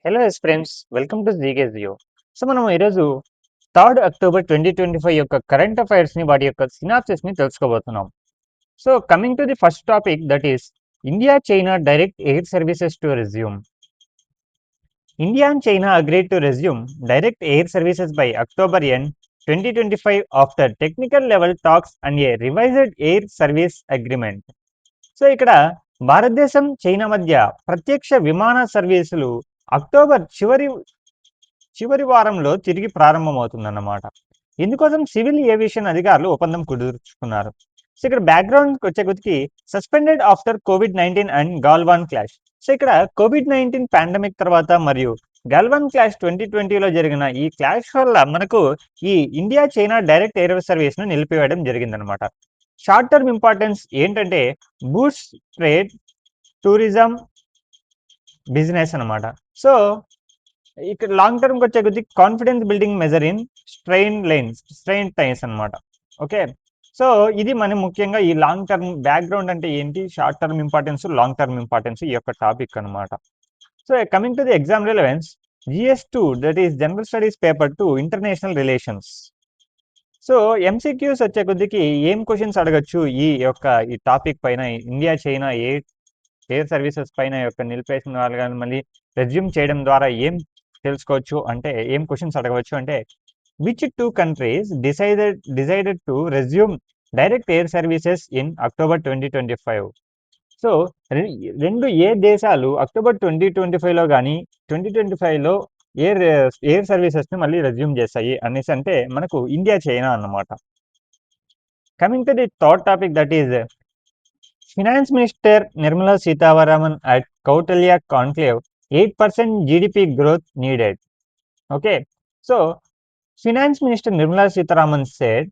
Hello yes friends, welcome to GK Jio. So మనం ఈరోజు 3 October 2025 యొక్క కరెంట్ అఫైర్స్ని వాటి యొక్క సినాప్సిస్ని తెలుసుకోబోతున్నాం. So coming to the first topic, that is India China direct air services to resume. India and China agreed to resume direct air services by October end 2025 after technical level talks and a revised air service agreement. So ఇక్కడ భారతదేశం China మధ్య ప్రత్యక్ష విమాన సర్వీసులు October చివరి వారంలో తిరిగి ప్రారంభమవుతుందన్నమాట. ఇందుకోసం సివిల్ ఏవియేషన్ అధికారులు ఒప్పందం కుదుర్చుకున్నారు. సో ఇక్కడ బ్యాక్గ్రౌండ్కి వచ్చే కొద్దికి సస్పెండెడ్ ఆఫ్టర్ కోవిడ్-19 అండ్ గాల్వాన్ క్లాష్. సో ఇక్కడ కోవిడ్-19 పాండమిక్ తర్వాత మరియు గాల్వాన్ క్లాష్ 2020లో జరిగిన ఈ క్లాష్ వల్ల మనకు ఈ ఇండియా చైనా డైరెక్ట్ ఎయిర్ సర్వీస్ను నిలిపివేయడం జరిగిందనమాట. షార్ట్ టర్మ్ ఇంపార్టెన్స్ ఏంటంటే బూస్ట్ ట్రేడ్, టూరిజం, బిజినెస్ అనమాట. సో ఇక్కడ లాంగ్ టర్మ్కి వచ్చే కొద్ది confidence building measure in strain times అనమాట. ఓకే, సో ఇది మనం ముఖ్యంగా ఈ లాంగ్ టర్మ్ బ్యాక్గ్రౌండ్ అంటే ఏంటి, short term importance, long term importance ఈ యొక్క టాపిక్ అనమాట. So coming to the exam relevance, GS2 that is general studies paper 2 international relations. So MCQs వచ్చే కొద్దికి ఏం క్వశ్చన్స్ అడగచ్చు ఈ టాపిక్ పైన, ఇండియా చైనా ఎయిర్ సర్వీసెస్ పైన యొక్క నిలిపేసిన వాళ్ళు కానీ మళ్ళీ రెజ్యూమ్ చేయడం ద్వారా ఏం తెలుసుకోవచ్చు అంటే, ఏం క్వశ్చన్స్ అడగవచ్చు అంటే, which two countries decided to resume direct air services in October 2025. So రెండు ఏ దేశాలు అక్టోబర్ 2025లో కానీ 2025లో ఎయిర్ సర్వీసెస్ని మళ్ళీ రెజ్యూమ్ చేస్తాయి అనేసి అంటే మనకు ఇండియా చైనా అన్నమాట. Coming to the third topic, that is finance minister Nirmala Sitharaman at Kautilya Conclave, 8% GDP growth needed. Okay, so Finance Minister Nirmala Sitharaman said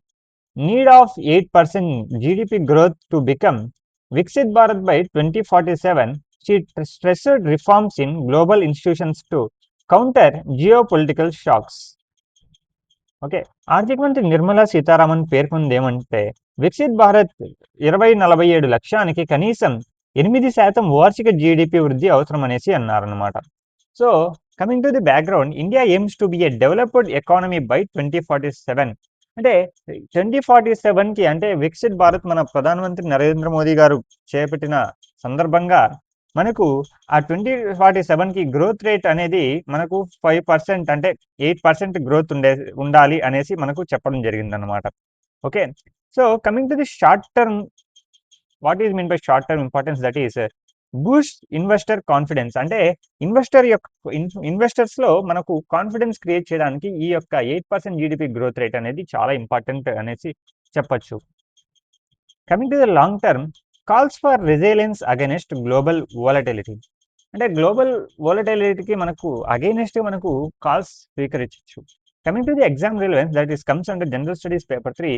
need of 8% GDP growth to become Viksit Bharat by 2047. She stressed reforms in global institutions to counter geopolitical shocks. Okay, ఆర్థిక మంత్రి నిర్మలా సీతారామన్ పేర్కొంది ఏమంటే, వికసిత్ భారత్ 2047 లక్ష్యానికి కనీసం 8% వార్షిక GDP వృద్ధి అవసరం అనేసి అన్నారనమాట. So coming to the background, India AIIMS to be a developed economy by 2047. అంటే 2047కి అంటే వికసిత్ భారత్ మన ప్రధానమంత్రి నరేంద్ర మోదీ గారు చేపట్టిన సందర్భంగా మనకు ఆ 2047కి గ్రోత్ రేట్ అనేది మనకు 5% అంటే 8% గ్రోత్ ఉండాలి అనేసి మనకు చెప్పడం జరిగిందనమాట. Okay, so coming to the short term, what is mean by shot term importance, that is Boost investor confidence. అంటే ఇన్వెస్టర్స్ లో మనకు కాన్ఫిడెన్స్ క్రియేట్ చేయడానికి ఈ యొక్క 8% జీడిపి గ్రోత్ రేట్ అనేది చాలా ఇంపార్టెంట్ అనేసి చెప్పచ్చు. Coming to the long term, calls for resilience against global volatility. అంటే గ్లోబల్ వోలటిలిటీకి మనకు అగైనెస్ట్ మనకు కాల్స్ స్వీకరించవచ్చు. Coming to the exam relevance, that is comes under general studies paper 3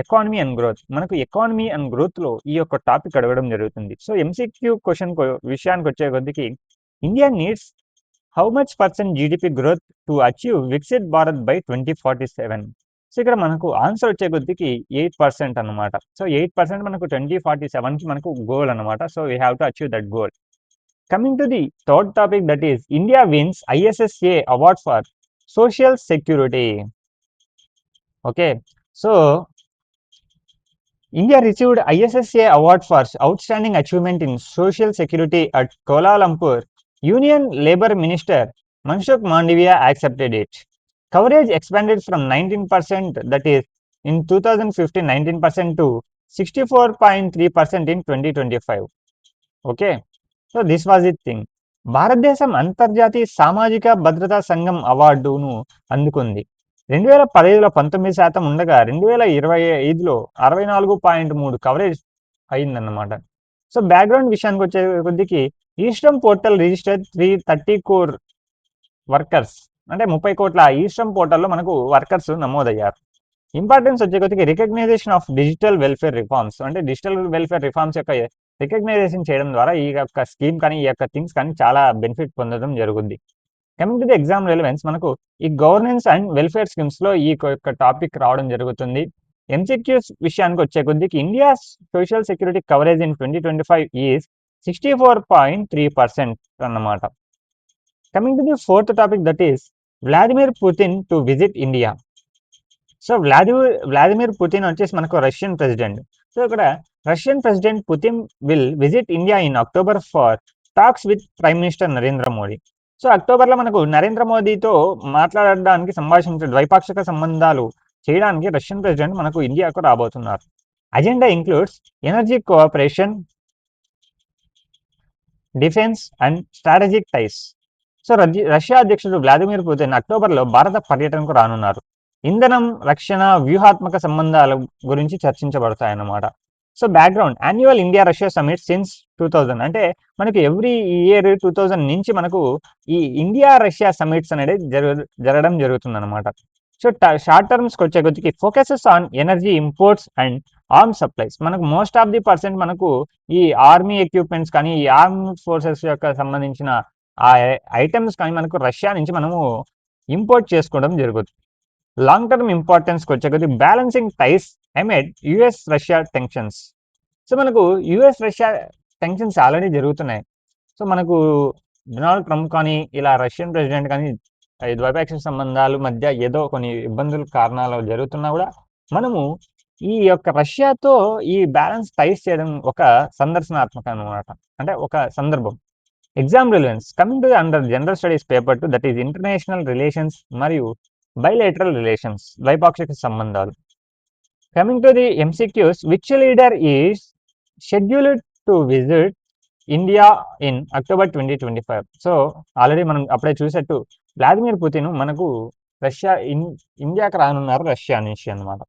economy and growth. మనకు ఎకానమీ అండ్ గ్రోత్ లో ఈ యొక్క topic అడగడం జరుగుతుంది. సో ఎంసీక్యూ క్వశ్చన్ విషయానికి వచ్చే కొద్దికి, India needs how much percent GDP growth to achieve Viksit Bharat by 2047. So ఇక్కడ మనకు ఆన్సర్ వచ్చే కొద్దికి 8% అనమాట. సో 8% మనకు 2047కి మనకు గోల్ అనమాట. So we have to achieve that goal. Coming to the third topic, that is India wins ISSA award for social security. Okay, so India received ISSA award for outstanding achievement in social security at Kuala Lumpur. Union Labour Minister Mansukh Mandavia accepted it. Coverage expanded from 19%, that is in 2015 19% to 64.3% in 2025. Okay, so this was the thing. భారతదేశం అంతర్జాతీయ సామాజిక భద్రతా సంఘం అవార్డును అందుకుంది. 2015లో 19% ఉండగా 2025లో 64.3 కవరేజ్ అయిందన్నమాట. సో బ్యాక్గ్రౌండ్ విషయానికి వచ్చే కొద్దికి, ఈస్టర్న్ పోర్టల్ రిజిస్టర్ 330 కోర్ వర్కర్స్, అంటే 30 కోట్ల ఈస్టర్న్ పోర్టల్లో మనకు వర్కర్స్ నమోదయ్యారు. ఇంపార్టెన్స్ వచ్చే కొద్దికి recognisation of digital welfare reforms. అంటే డిజిటల్ వెల్ఫేర్ రిఫార్మ్స్ యొక్క రికగ్నైజేషన్ చేయడం ద్వారా ఈ యొక్క స్కీమ్ కానీ ఈ యొక్క థింగ్స్ కానీ చాలా బెనిఫిట్ పొందడం జరుగుద్ది. Coming to the exam relevance, మనకు e governance and welfare schemes లో ఈ యొక్క టాపిక్ రావడం జరుగుతుంది. ఎంసీక్యూస్ విషయానికి వచ్చే కొద్దికి, India social security coverage in 2025 is 64.3% అన్నమాట. Coming to the fourth topic, that is Vladimir Putin to visit India. So Vladimir Putin వచ్చేసి మనకు రష్యన్ ప్రెసిడెంట్. సో ఇక్కడ Russian president Putin will visit India in October for tax with prime minister Narendra Modi. So అక్టోబర్లో మనకు నరేంద్ర మోదీతో మాట్లాడడానికి ద్వైపాక్షిక సంబంధాలు చేయడానికి రష్యన్ ప్రెసిడెంట్ మనకు ఇండియాకు రాబోతున్నారు. Agenda includes energy cooperation, defence and strategic ties. So Russia అధ్యక్షుడు వ్లాదిమిర్ పుతిన్ అక్టోబర్లో భారత పర్యటనకు రానున్నారు. ఇంధనం, రక్షణ, వ్యూహాత్మక సంబంధాల గురించి చర్చించబడతాయన్నమాట. So background, annual India Russia summit since 2000. అంటే మనకి ఎవ్రీ ఇయర్ 2000 నుంచి మనకు ఈ ఇండియా రష్యా సమిట్స్ అనేది జరగడం జరుగుతుంది అనమాట. సో షార్ట్ టర్మ్స్కి వచ్చే కొద్దికి focuses on energy imports and arm supplies. మనకు మోస్ట్ ఆఫ్ ది పర్సెంట్ మనకు ఈ ఆర్మీ ఎక్విప్మెంట్స్ కానీ ఈ ఆర్మ్ ఫోర్సెస్ యొక్క సంబంధించిన ఆ ఐటమ్స్ కానీ మనకు రష్యా నుంచి మనము ఇంపోర్ట్ చేసుకోవడం జరుగుతుంది. లాంగ్ టర్మ్ ఇంపార్టెన్స్కి వచ్చే కొద్ది balancing టైస్ అమెడ్ US Russia tensions. So మనకు యుఎస్ రష్యా టెన్షన్స్ ఆల్రెడీ జరుగుతున్నాయి. సో మనకు డొనాల్డ్ ట్రంప్ కానీ ఇలా రష్యన్ ప్రెసిడెంట్ కానీ ద్వైపాక్షిక సంబంధాల మధ్య ఏదో కొన్ని ఇబ్బందుల కారణాలు జరుగుతున్నా కూడా మనము ఈ యొక్క రష్యాతో ఈ బ్యాలెన్స్ టైస్ చేయడం ఒక సందర్శనాత్మక అనమాట, అంటే ఒక సందర్భం. Exam relevance coming to under general studies paper 2, that is international relations మరియు బైలేటరల్ రిలేషన్స్, ద్వైపాక్షిక సంబంధాలు. Coming to the MCQs, which leader is scheduled to visit India in October 2025. So already మనం అప్పుడే చూసేట్టు వ్లాదిమిర్ పుతిన్ మనకు ఇండియాకి రానున్నారు Russia నుంచి అనమాట.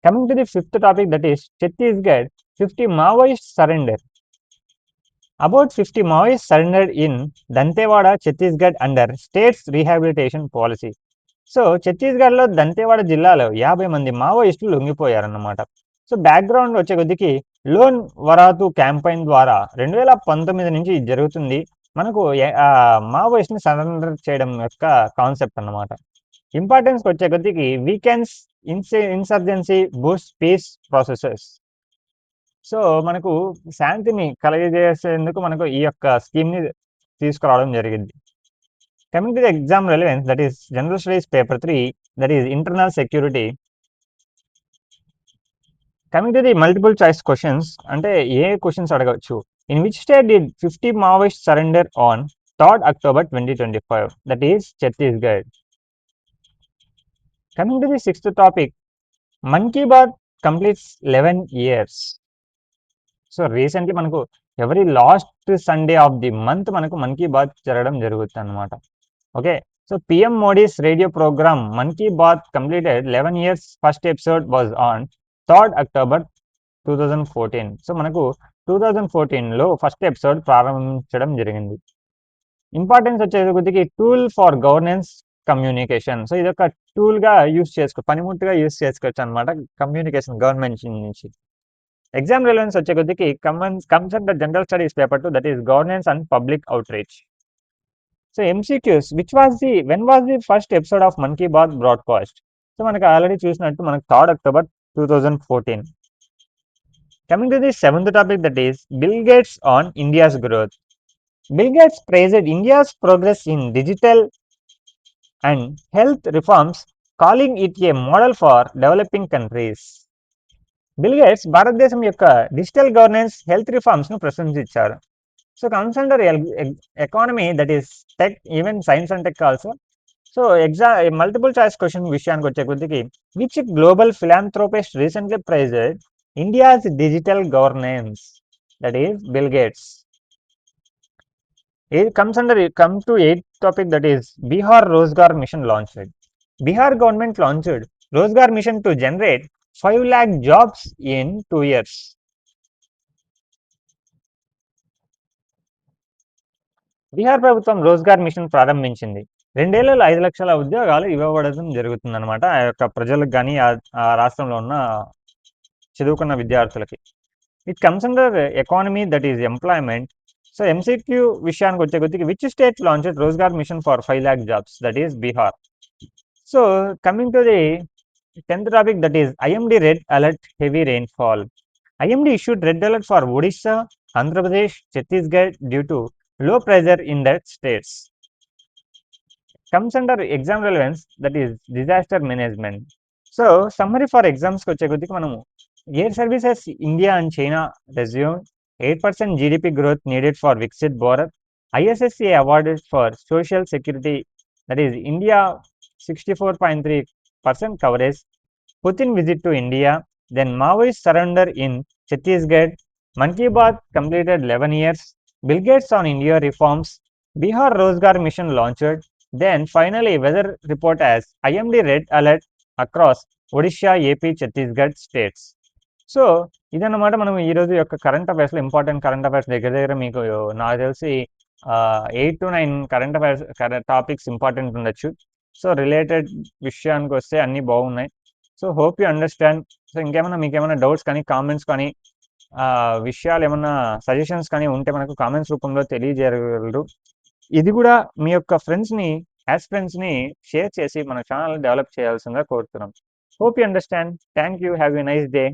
Coming to the fifth topic, that is Chhattisgarh 50 Maoist surrender. About 50 Maoists surrendered in Dantewada, Chhattisgarh under state's rehabilitation policy. So ఛత్తీస్గఢ్లో దంతేవాడ జిల్లాలో 50 మంది మావోయిస్టులు లొంగిపోయారన్నమాట. సో బ్యాక్గ్రౌండ్ వచ్చే కొద్దికి లోన్ వరాతు క్యాంపెయిన్ ద్వారా 2019 నుంచి జరుగుతుంది మనకు మావోయిస్ట్ని సరెండర్ చేయడం యొక్క కాన్సెప్ట్ అన్నమాట. ఇంపార్టెన్స్కి వచ్చే కొద్దికి weakens insurgency boost peace processes. So మనకు శాంతిని కలగజేసేందుకు మనకు ఈ యొక్క స్కీమ్ని తీసుకురావడం జరిగింది. Coming to the exam relevance, that is general studies paper 3, that is internal security. Coming to the multiple choice questions, అంటే ఏ క్వశ్చన్స్ అడగవచ్చు. In which state did 50 Maoist surrender on 3rd October 2025, that is Chhattisgarh. Coming to the sixth topic, Mann Ki Baat completes 11 years. So recently మనకు every last Sunday of the month మనకు మన్ కీ బాత్ జరగడం జరుగుతుంది అనమాట. Okay, so PM Modi's radio programme Mann Ki Baat completed 11 years. First episode was on 3rd October 2014. So మనకు 2014లో first episode ప్రారంభించడం జరిగింది. Importance వచ్చేకొద్దికి tool for governance communication. So ఇది ఒక టూల్గా పనిముట్టుగా యూస్ చేసుకోవచ్చు అనమాట కమ్యూనికేషన్ గవర్నమెంట్ నుంచి. ఎగ్జామ్ రిలవెన్స్ వచ్చే కొద్దికి comes under general studies paper 2, that is governance and public outreach. So MCQs, when was the first episode of Mann Ki Baat broadcast. So మనకు ఆల్రెడీ చూసినట్టు మనకు 3rd October 2014. Coming to the seventh topic, that is Bill Gates on India's growth. Bill Gates praised India's progress in digital and health reforms, calling it a model for developing countries. Bill Gates భారతదేశం యొక్క digital governance, health reforms ను ప్రశంసించారు. So comes under economy, that is tech, even science and tech also. So multiple choice question విషయానికి వచ్చే కొద్దికి, which global philanthropist recently prized India's digital governance, that is Bill Gates. It come to eighth topic, that is Bihar Rozgar Mission launched. Bihar government launched Rozgar Mission to generate 5 lakh jobs in 2 years. Bihar ప్రభుత్వం Rozgar machine ప్రారంభించింది. 2 ఏళ్లలో 5 లక్షల ఉద్యోగాలు ఇవ్వబడడం జరుగుతుందన్నమాట ఆ యొక్క ప్రజలకు కానీ ఆ రాష్ట్రంలో ఉన్న చదువుకున్న విద్యార్థులకి. It comes under economy, that is employment. So MCQ విషయానికి వచ్చే కొద్దికి, which state launched Rozgar mission for 5 lakh jobs, that is Bihar. So coming to the 10th topic, that is IMD red alert heavy rainfall. IMD issued red alert for Odisha, Andhra Pradesh, Chhattisgarh due to low pressure in that states. comes under exam relevance, that is disaster management. So summary for exams కి వచ్చే కొద్దికి మనము air services India and China resume 8% GDP growth needed for Viksit Bharat, ISSA awarded for social security, that is India 64.3% coverage, Putin visit to India, then Maoist surrender in Chhattisgarh, Man Ki Baat completed 11 years, Bill Gates on India reforms, Bihar Rozgar mission launched, then finally weather report as IMD red alert across Odisha, AP, Chhattisgarh states. So ఇదన్నమాట మనం ఈరోజు యొక్క current అఫైర్స్లో important current affairs దగ్గర దగ్గర మీకు నాకు తెలిసి 8 to 9 current affairs topics important ఉండొచ్చు. సో రిలేటెడ్ విషయానికి వస్తే అన్నీ బాగున్నాయి. So hope you understand. So ఇంకేమైనా మీకు ఏమైనా డౌట్స్ కానీ కామెంట్స్ కానీ విషయాలు ఏమన్నా సజెషన్స్ కానీ ఉంటే మనకు కామెంట్స్ రూపంలో తెలియజేయగలరు. ఇది కూడా మీ యొక్క ఫ్రెండ్స్ని ఫ్రెండ్స్ని షేర్ చేసి మన ఛానల్ డెవలప్ చేయాల్సిందిగా కోరుతున్నాం. Hope you understand. Thank you. Have a nice day.